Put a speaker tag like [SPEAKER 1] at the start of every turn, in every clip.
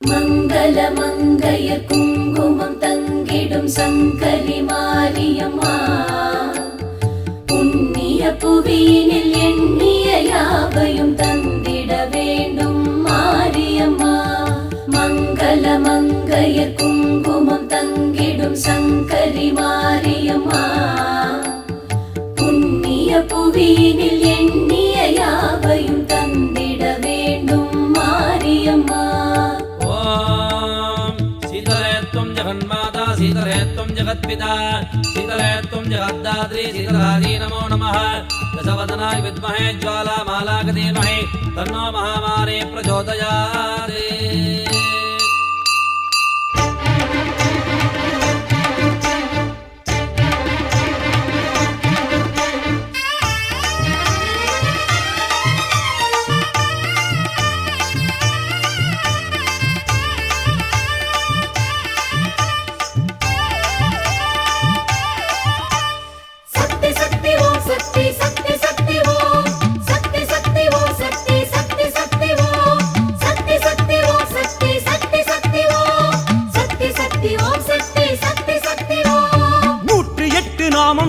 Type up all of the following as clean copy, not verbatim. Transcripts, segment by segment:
[SPEAKER 1] மங்கள மங்கைய குங்குமம் தங்கிடும் சங்கரி மாரியம்மா புண்ணிய புவியினில் எண்ணிய யாவையும் தந்திட வேண்டும் மாரியம்மா. மங்கள மங்கைய குங்குமம் தங்கிடும் சங்கரி மாரியம்மா புண்ணிய புவியினில் எண்ணிய யாவையும் தந்திட வேண்டும் மாரியம்மா.
[SPEAKER 2] जगन्माता शीतले त्वं जगत्पिता शीतले त्वं जगद्धात्री शीतलायै नमो नमः. दशवदनाय विद्महे ज्वालामालाय धीमहि तन्नो महामारी प्रचोदयात्.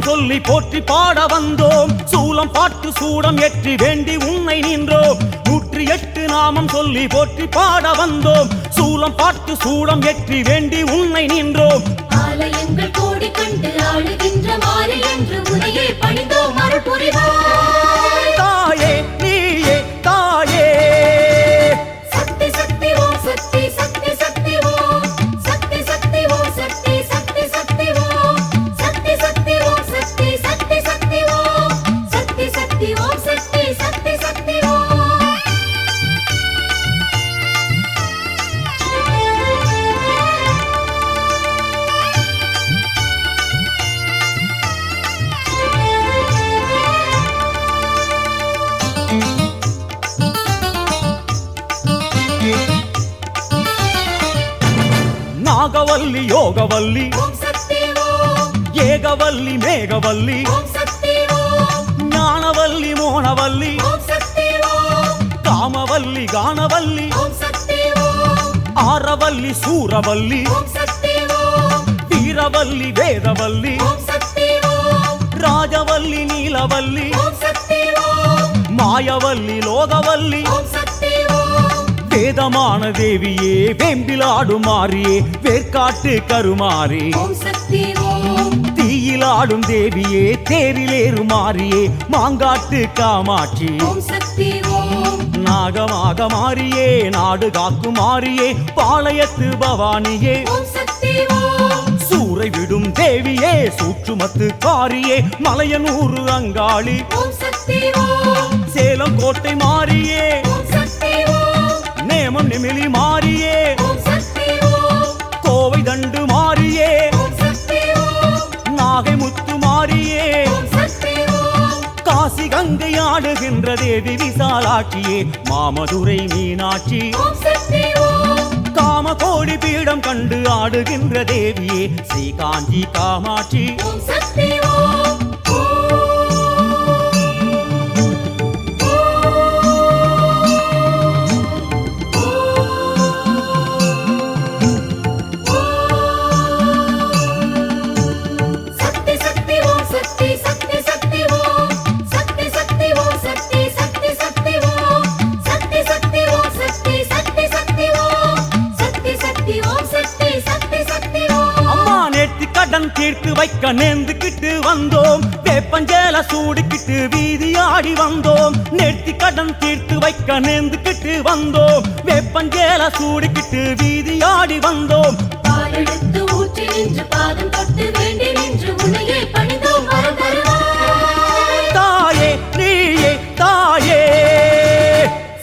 [SPEAKER 3] சொல்லி போற்றி பாட வந்தோம் சூலம் பாட்டு சூடம் ஏற்றி வேண்டி உன்னை நின்றோம். 108 நாமம் சொல்லி போற்றி பாட வந்தோம் சூலம் பாட்டு சூடம் ஏற்றி வேண்டி உன்னை நின்றோம்.
[SPEAKER 1] ஆலயங்கள் கோடி கண்டு ஆளுகின்ற மாறி என்று உனையே பணிந்தோம் அருள் புரிவாய்
[SPEAKER 3] தாயே நீயே தாயே.
[SPEAKER 1] சக்தி சக்தி ஓம் சக்தி சக்தி சக்தி ஓம் சக்தி சக்தி ஓம் சக்தி சக்தி சக்தி ஓம் சக்தி சக்தி ஓம் சக்தி சக்தி சக்தி ஓம் சக்தி சக்தி ஓம் சக்தி சக்தி சக்தி ஓம்.
[SPEAKER 3] நாகவல்லி யோகவல்லி
[SPEAKER 1] ஓம் சக்தி ஓம்
[SPEAKER 3] ஏகவல்லி மேகவல்லி
[SPEAKER 1] ஓம் சக்தி ஓம்
[SPEAKER 3] ஞானவல்லி மோனவல்லி
[SPEAKER 1] ஓம் சக்தி ஓம்
[SPEAKER 3] காமவல்லி கானவல்லி
[SPEAKER 1] ஓம் சக்தி ஓம்
[SPEAKER 3] ஆரவல்லி சூரவல்லி
[SPEAKER 1] ஓம் சக்தி ஓம்
[SPEAKER 3] வீரவல்லி வேதவல்லி
[SPEAKER 1] ஓம் சக்தி ஓம்
[SPEAKER 3] ராஜவல்லி நீலவல்லி
[SPEAKER 1] ஓம் சக்தி ஓம்
[SPEAKER 3] மாயவல்லி லோகவல்லி
[SPEAKER 1] ஓம் சக்தி ஓம்
[SPEAKER 3] வேதமான தேவியே வேம்பிலாடும் மாறியே வேர்க்காட்டு கருமாறி
[SPEAKER 1] ஓம் சக்தி ஓம்
[SPEAKER 3] தீயிலாடும் தேவியே தேரிலேறு மாறியே மாங்காட்டு காமாட்சி
[SPEAKER 1] ஓம் சக்தி ஓம்
[SPEAKER 3] நாகமாக மாறியே நாடு காக்கும் மாறியே பாளையத்து பவானியே
[SPEAKER 1] ஓம் சக்தி ஓம்
[SPEAKER 3] சூறை விடும் தேவியே சூற்றுமத்து காரியே மலையனூறு அங்காளி
[SPEAKER 1] ஓம் சக்தி ஓம்
[SPEAKER 3] சேலம் கோட்டை மாறியே
[SPEAKER 1] ஓம் சக்தி ஓம்
[SPEAKER 3] நேமம் நெமிலி மாறியே
[SPEAKER 1] ஓம் சக்தி ஓம்
[SPEAKER 3] கோவை தண்டு மாறியே
[SPEAKER 1] ஓம் சக்தி ஓம்
[SPEAKER 3] நாகை முத்து மாறியே
[SPEAKER 1] ஓம் சக்தி ஓம்
[SPEAKER 3] காசி கங்கை ஆடுகின்ற தேவி விசாலாட்சியே மாமதுரை மீனாட்சி
[SPEAKER 1] ஓம் சக்தி ஓம்
[SPEAKER 3] காம கோடி பீடம் கண்டு ஆடுகின்ற தேவியே ஸ்ரீ காஞ்சி காமாட்சி
[SPEAKER 1] ஓம் சக்தி ஓம் சக்தி சக்தி ஓம் சக்தி சக்தி சக்தி ஓம் சக்தி சக்தி ஓம் சக்தி சக்தி சக்தி ஓம் சக்தி சக்தி ஓம் சக்தி சக்தி சக்தி ஓம் சக்தி சக்தி ஓம் சக்தி சக்தி சக்தி ஓம்.
[SPEAKER 3] அம்மா நேற்று கடன் தீர்த்து வைக்க நேர்ந்துக்கிட்டு வந்தோம் வேப்பஞ்சேல சூடிக்கிட்டு வீதி ஆடி வந்தோம். நேற்று கடன் தீர்த்து வைக்க நேர்ந்துக்கிட்டு வந்தோம் வேப்பஞ்சேல சூடிக்கிட்டு வீதி ஆடி வந்தோம்.
[SPEAKER 1] பாலெடுத்து ஊற்றி நின்று பாதம் தொட்டு வேண்டி நின்று உன்னையே பணிந்தோம் வரம் தருவாய்.
[SPEAKER 3] தாயே நீயே தாயே.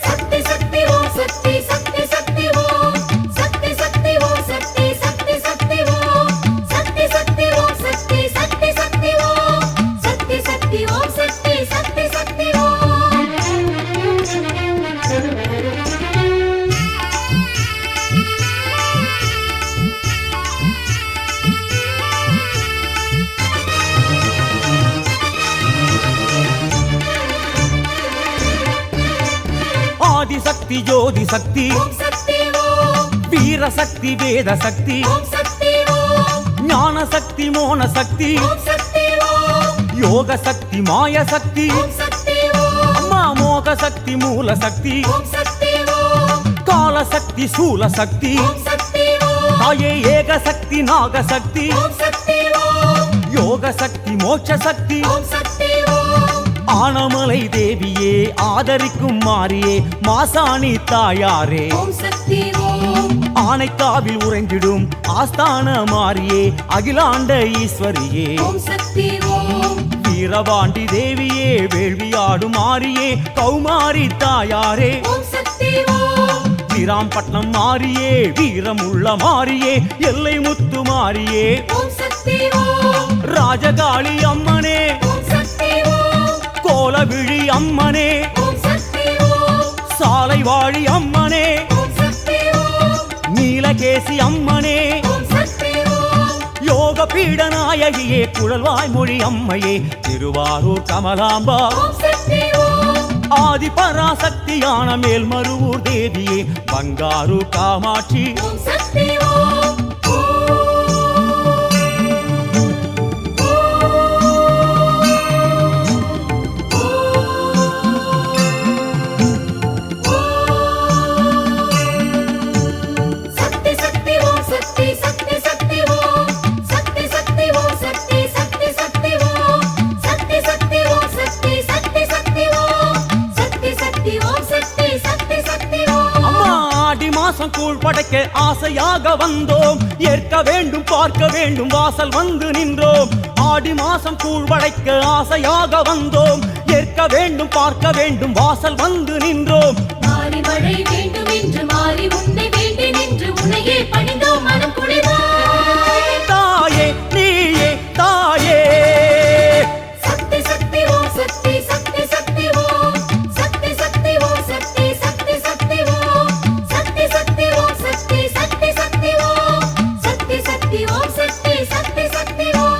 [SPEAKER 1] சக்தி சக்தி ஓம் சக்தி சக்தி சக்தி ஓம் சக்தி சக்தி ஓம் சக்தி சக்தி சக்தி ஓம் சக்தி சக்தி ஓம் சக்தி சக்தி சக்தி ஓம் சக்தி சக்தி ஓம் சக்தி சக்தி சக்தி ஓம்.
[SPEAKER 3] ஆதிசக்தி ஜோதி சக்தி
[SPEAKER 1] ஓம் சக்தி ஓம்
[SPEAKER 3] வீரசக்தி வேதசக்தி
[SPEAKER 1] ஓம் சக்தி ஓம்
[SPEAKER 3] ஞானசக்தி மோனசக்தி
[SPEAKER 1] ஓம் சக்தி ஓம்
[SPEAKER 3] யோக சக்தி மாய சக்தி
[SPEAKER 1] ஓம் சக்தி ஓம்
[SPEAKER 3] அம்மா மோக சக்தி மூல சக்தி
[SPEAKER 1] ஓம் சக்தி ஓம்
[SPEAKER 3] கால சக்தி சூல சக்தி
[SPEAKER 1] ஓம் சக்தி ஓம்
[SPEAKER 3] தாயே ஏக சக்தி நாக சக்தி
[SPEAKER 1] ஓம் சக்தி ஓம்
[SPEAKER 3] யோக சக்தி மோட்ச சக்தி
[SPEAKER 1] ஓம் சக்தி ஓம்
[SPEAKER 3] ஆனமலை தேவியே ஆதரிக்கும் மாரியே மாசாணி தாயாரே
[SPEAKER 1] ஓம் சக்தி ஓம்
[SPEAKER 3] ஆனைக்காவில் உறைந்திடும் ஆஸ்தான மாரியே அகிலாண்ட ஈஸ்வரியே
[SPEAKER 1] ஓம் சக்தி ஓம்
[SPEAKER 3] வீரபாண்டி தேவியே வேள்வியாடும் மாரியே கௌமாரி தாயாரே
[SPEAKER 1] ஓம் சக்தி ஓம்
[SPEAKER 3] வீராம்பட்டினம் மாரியே வீரமுள்ள மாரியே எல்லை முத்து மாரியே
[SPEAKER 1] ஓம் சக்தி ஓம்
[SPEAKER 3] ராஜகாளி அம்மனே
[SPEAKER 1] ஓம் சக்தி ஓம்
[SPEAKER 3] கோலவிழி அம்மனே
[SPEAKER 1] ஓம் சக்தி ஓம்
[SPEAKER 3] சாலை வாழி அம்மனே
[SPEAKER 1] ஓம் சக்தி ஓம்
[SPEAKER 3] நீலகேசி அம்மனே
[SPEAKER 1] ஓம் சக்தி ஓம்
[SPEAKER 3] யோக பீடநாயகியே குழல்வாய் மொழி அம்மையே திருவாரூர் கமலாம்பா
[SPEAKER 1] ஓம் சக்தி ஓம்
[SPEAKER 3] ஆதி பராசக்தியான மேல்மருவூர் தேவியே பங்காரு காமாட்சி
[SPEAKER 1] ஓம் சக்தி ஓம் சக்தி சக்தி ஓம் சக்தி சக்தி சக்தி ஓம் சக்தி சக்தி ஓம் சக்தி சக்தி சக்தி ஓம் சக்தி சக்தி ஓம் சக்தி சக்தி சக்தி ஓம் சக்தி சக்தி ஓம் சக்தி சக்தி சக்தி ஓம்
[SPEAKER 3] அம்மா ஆடி மாசம் கூழ் படைக்க ஆசையாக வந்தோம் ஏற்க வேண்டும் பார்க்க வேண்டும் வாசல் வந்து நின்றோம் ஆடி மாசம் கூழ் படைக்க ஆசையாக வந்தோம் ஏற்க வேண்டும் பார்க்க வேண்டும் வாசல் வந்து நின்றோம்
[SPEAKER 1] மாறி மழை வேண்டும் என்று மாறி உன்னை வேண்டி நின்று உன்னையே பணிந்தோம் மனம் குளிர்வாய்
[SPEAKER 3] தாயே நீயே தாயே
[SPEAKER 1] சக்தி சக்தி ஓம் சக்தி சக்தி சக்தி ஓம் சக்தி சக்தி ஓம் சக்தி சக்தி சக்தி ஓம் சக்தி சக்தி ஓம் சக்தி சக்தி சக்தி ஓம் சக்தி சக்தி ஓம் சக்தி சக்தி சக்தி ஓம்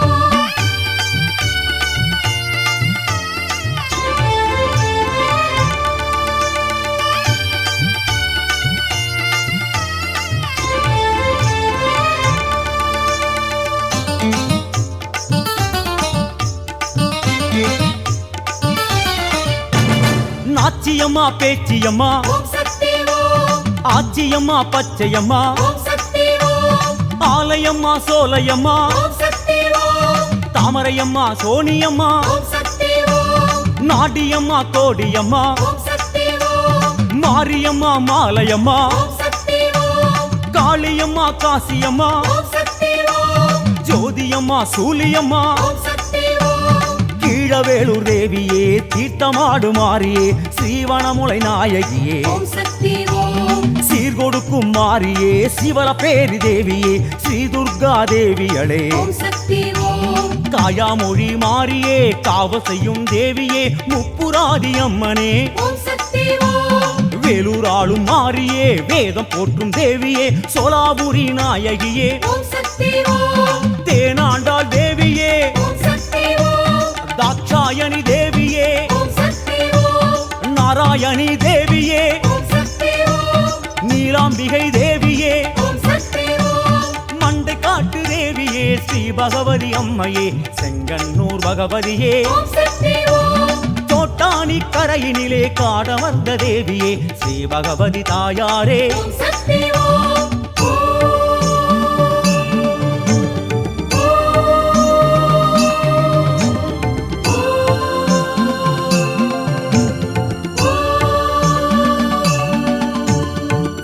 [SPEAKER 3] நாச்சியம்மா பேச்சியம்மா
[SPEAKER 1] ஓம் சக்தி ஓம்
[SPEAKER 3] ஆச்சியம்மா பச்சையம்மா
[SPEAKER 1] ஓம் சக்தி ஓம்
[SPEAKER 3] ஆலயம்மா சோலையம்மா
[SPEAKER 1] ஓம் சக்தி ஓம்
[SPEAKER 3] தாமரையம்மா சோனியம்மா
[SPEAKER 1] ஓம் சக்தி ஓம்
[SPEAKER 3] நாடியம்மா கோடியம்மா
[SPEAKER 1] ஓம் சக்தி ஓம்
[SPEAKER 3] மாரியம்மா மாலையம்மா
[SPEAKER 1] ஓம் சக்தி ஓம்
[SPEAKER 3] காளியம்மா காசியம்மா
[SPEAKER 1] ஓம் சக்தி ஓம்
[SPEAKER 3] ஜோதியம்மா சூலியம்மா
[SPEAKER 1] ஓம் சக்தி ஓம்
[SPEAKER 3] கீழவேளூர் தேவியே தீர்த்தமாடு மாறியே ஸ்ரீவனமுலை நாயகியே
[SPEAKER 1] ஓம் சக்தி ஓம்
[SPEAKER 3] சீர்கொடுக்கும் மாறியே சிவலப்பேரி தேவியே ஸ்ரீ துர்கா தேவியளே
[SPEAKER 1] ஓம் சக்தி ஓம்
[SPEAKER 3] காயாமொழி மாறியே காவ செய்யும் தேவியே முப்புராதி அம்மனே
[SPEAKER 1] ஓம் சக்தி ஓம்
[SPEAKER 3] வேலூராளும் மாறியே வேதம் போற்றும் தேவியே சோலாபுரி நாயகியே
[SPEAKER 1] ஓம் சக்தி ஓம்
[SPEAKER 3] தேனாண்டாள் தேவியே
[SPEAKER 1] ஓம் சக்தி ஓம்
[SPEAKER 3] தாட்சாயணி தேவியே
[SPEAKER 1] ஓம் சக்தி ஓம்
[SPEAKER 3] நாராயணி தேவியே
[SPEAKER 1] ஓம் சக்தி ஓம்
[SPEAKER 3] நீலாம்பிகை தேவியே
[SPEAKER 1] ஓம் சக்தி ஓம்
[SPEAKER 3] மண்டை காட்டு தேவியே ஸ்ரீ பகவதி அம்மையே செங்கன்னூர் பகவதியே
[SPEAKER 1] ஓம் சக்தி ஓம்
[SPEAKER 3] தோட்டாணி கரையினிலே காடமர்ந்த தேவியே ஸ்ரீ பகவதி தாயாரே
[SPEAKER 1] ஓம் சக்தி ஓம்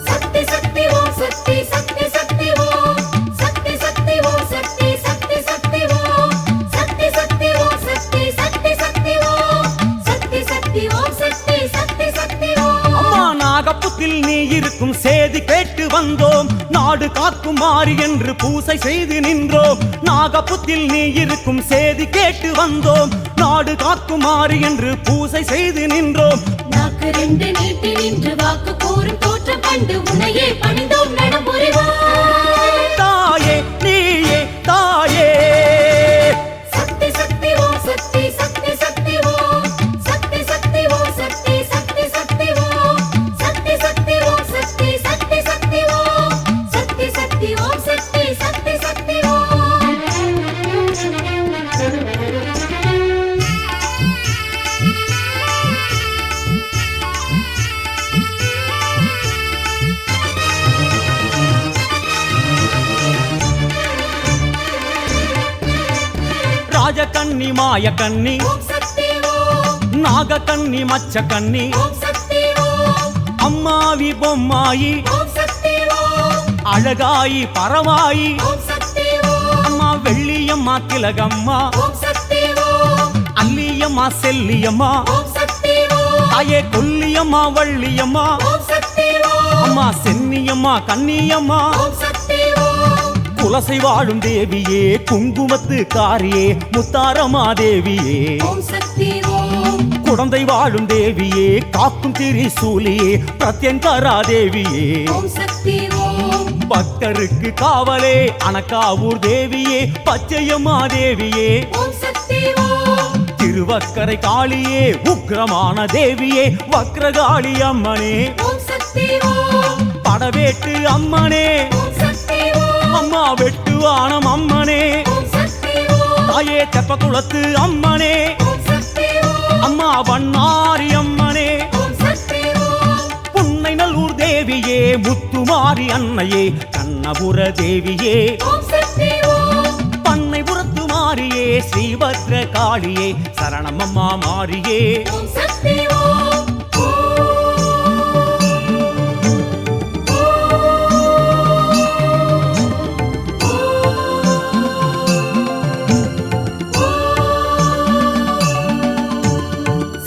[SPEAKER 1] சக்தி சக்தி ஓம் சக்தி சக்தி சக்தி ஓம் சக்தி சக்தி ஓம் சக்தி சக்தி சக்தி ஓம் சக்தி சக்தி ஓம் சக்தி சக்தி சக்தி ஓம் சக்தி சக்தி ஓம் சக்தி சக்தி சக்தி ஓம்
[SPEAKER 3] அம்மா நாகப்புத்தில் நீ இருக்கும் சேதி கேட்டு வந்தோம் நாடு காக்கும் மாறி என்று பூசை செய்து நின்றோம் நாகப்புத்தில் நீ இருக்கும் சேதி கேட்டு வந்தோம் நாடு காக்கும் மாறி என்று பூசை செய்து நின்றோம்
[SPEAKER 1] நாக்கு ரெண்டு நீட்டி நின்று வாக்கு கூறும் தோற்றம் கண்டு உன்னையே பணிந்தோம் நடமுறைவாய்
[SPEAKER 3] தாயே நீயே தாயே
[SPEAKER 1] சக்தி சக்தி ஓம் சக்தி சக்தி சக்தி ஓம் சக்தி சக்தி ஓம் சக்தி சக்தி சக்தி ஓம் சக்தி சக்தி ஓம் சக்தி சக்தி சக்தி ஓம் சக்தி
[SPEAKER 3] ராஜகன்னி மாயக்கன்னி
[SPEAKER 1] ஓம் சக்தி ஓம்
[SPEAKER 3] நாகக்கன்னி மச்சக்கன்னி
[SPEAKER 1] ஓம் சக்தி ஓம்
[SPEAKER 3] அம்மாவி பொம்மாயி
[SPEAKER 1] ஓம் சக்தி ஓம்
[SPEAKER 3] அழகாயி பரவாயி
[SPEAKER 1] ஓம் சக்தி ஓம்
[SPEAKER 3] அம்மா வெள்ளியம்மா திலகம்மா
[SPEAKER 1] ஓம் சக்தி ஓம்
[SPEAKER 3] அல்லியம்மா செல்லியம்மா
[SPEAKER 1] ஓம் சக்தி ஓம்
[SPEAKER 3] தாயே கொல்லியம்மா வள்ளியம்மா
[SPEAKER 1] ஓம் சக்தி ஓம்
[SPEAKER 3] அம்மா சென்னியம்மா கன்னியம்மா
[SPEAKER 1] ஓம் சக்தி ஓம்
[SPEAKER 3] குலசை வாழும் தேவியே குங்குமத்து காரியே முத்தாரமா தேவியே
[SPEAKER 1] ஓம் சக்தி ஓம்
[SPEAKER 3] குழந்தை வாழும் தேவியே காக்கும் திரிசூலியே பிரத்யங்கரா தேவியே
[SPEAKER 1] ஓம் சக்தி ஓம்
[SPEAKER 3] பக்தருக்கு காவலே அனக்காவூர் தேவியே பச்சையம்மா தேவியே
[SPEAKER 1] ஓம் சக்தி ஓம்
[SPEAKER 3] திருவக்கரை காளியே உக்கிரமான தேவியே வக்ரகாளி அம்மனே
[SPEAKER 1] ஓம் சக்தி ஓம்
[SPEAKER 3] படவேட்டு அம்மனே
[SPEAKER 1] ஓம் சக்தி ஓம்
[SPEAKER 3] அம்மா வெட்டுவானம் அம்மனே
[SPEAKER 1] ஓம் சக்தி ஓம்
[SPEAKER 3] தாயே தெப்பக்குளத்து அம்மனே
[SPEAKER 1] ஓம் சக்தி ஓம்
[SPEAKER 3] அம்மா வண்ணாரி அம்மனே
[SPEAKER 1] ஓம் சக்தி ஓம்
[SPEAKER 3] புன்னை நல்லூர் தேவியே முத்துமாரி அன்னையே கண்ணபுர தேவியே
[SPEAKER 1] ஓம் சக்தி ஓம்
[SPEAKER 3] பண்ணைபுரத்து மாரியே ஸ்ரீபத்ர காளியே சரணமம்மா மாரியே
[SPEAKER 1] ஓம் சக்தி ஓம்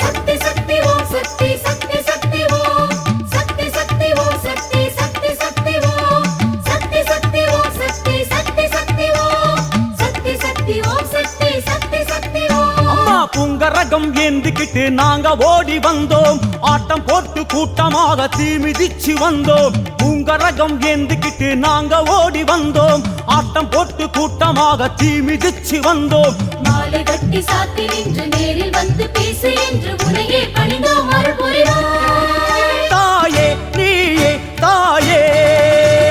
[SPEAKER 1] சக்தி சக்தி ஓம் சக்தி சக்தி சக்தி ஓம் சக்தி சக்தி ஓம் சக்தி சக்தி சக்தி ஓம் சக்தி சக்தி ஓம் சக்தி சக்தி சக்தி ஓம் சக்தி சக்தி ஓம் சக்தி சக்தி சக்தி ஓம்
[SPEAKER 3] அம்மா புங்கரகம் ஏந்திக்கிட்டு நாங்க ஓடி வந்தோம் ஆட்டம் போட்டு கூட்டமாக தீ மிதிச்சு வந்தோம் புங்கரகம் ஏந்திக்கிட்டு நாங்க ஓடி வந்தோம் ஆட்டம் போட்டு கூட்டமாக தீ மிதிச்சு வந்தோம்
[SPEAKER 1] மாலை கட்டி சாத்தி நின்று நேரில் வந்து பேசு என்று உனையே பணிந்தோம் அருள் புரிவாய்
[SPEAKER 3] தாயே நீயே தாயே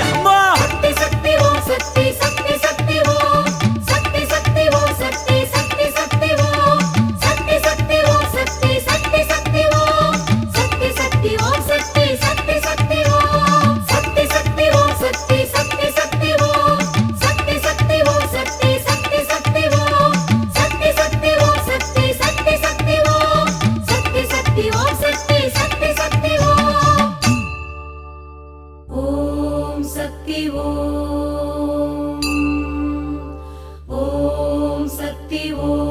[SPEAKER 3] அம்மா
[SPEAKER 1] சக்தி சக்தி ஓம் சக்தி சக்தி சக்தி ஓம் சக்தி சக்தி ஓம் சக்தி சக்தி சக்தி ஓம் சக்தி சக்தி ஓம் சக்தி சக்தி சக்தி ஓம் சக்தி சக்தி ஓம் சக்தி சக்தி சக்தி ஓம் சக்தி சக்தி ஓம் சக்தி சக்தி சக்தி ஓம் சக்தி சக்தி ஓம் சக்தி சக்தி சக்தி ஓம் சக்தி சக்தி ஓம் சக்தி சக்தி சக்தி ஓம் சக்தி சக்தி ஓம் சக்தி சக்தி சக்தி ஓம் ஓம் சக்தி ஓம் ஓம் சக்தி ஓம்